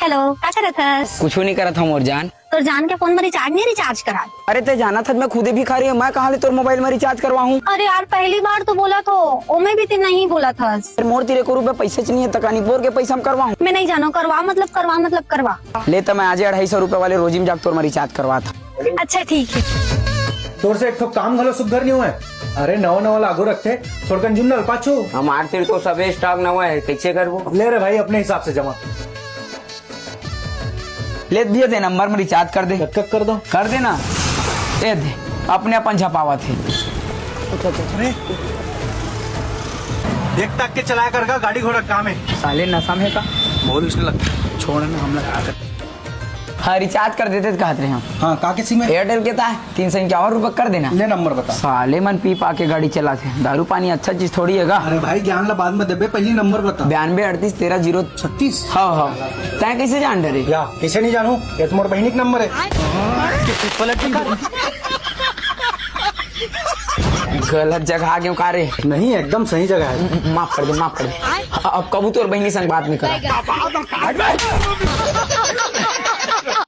Hello क्या कर रहा था? कुछ नहीं करा था मोर जान। तो जान के फोन में रिचार्ज नहीं रिचार्ज करा? अरे ते जाना था मैं खुदे भिखारी है, मैं कहाँ ले तोर मोबाइल में रिचार्ज करवाऊँ। अरे यार पहली बार तो बोला तो ओमे भी तीन नहीं बोला था। मोर तेरे को रुपए पैसे चाहिए तकानी बोर के पैसा हम करवाऊँ। मैं नहीं जानो करवा मतलब करवा। ले तो मैं आज 250 रुपए वाले रोजिम जाग तोर में रिचार्ज करवा था। अच्छा ठीक है। तोर से एक तो काम घलो सुधर नहीं हुआ है। अरे नवा लागू रखते थोड़कन जुन्नल पाछू हमार तेरे तो सबे स्टॉक नवा है, कैसे करबो? ले रे भाई अपने हिसाब से जमा ले दिए दे नंबर में रिचार्ज कर दे। कब कर दो कर देना दे दे अपने अपन झपावा थे। अरे देख तक के चलाया करगा गाड़ी घोड़ा काम है साले नशा में का बहुत उसने लगता छोड़ना हम लगा कर। हाँ रिचार्ज कर देते तो कहते हैं हम। हाँ का किसी में एयरटेल के था 351 रुपए कर देना। ले नंबर बता। साले मन पी पा के गाड़ी चलाते, दारू पानी अच्छा चीज थोड़ी है गा। अरे भाई ज्ञान ला बाद में देबे, पहली नंबर बता। 923813 हाँ हाँ तय कैसे जान डरे या किसे नहीं जानू, ये तो मोर बहनी का नंबर है। गलत जगह क्यों का रे? नहीं एकदम सही जगह है। माफ कर दे। अब कबूतर बहनी संग बात नहीं करा।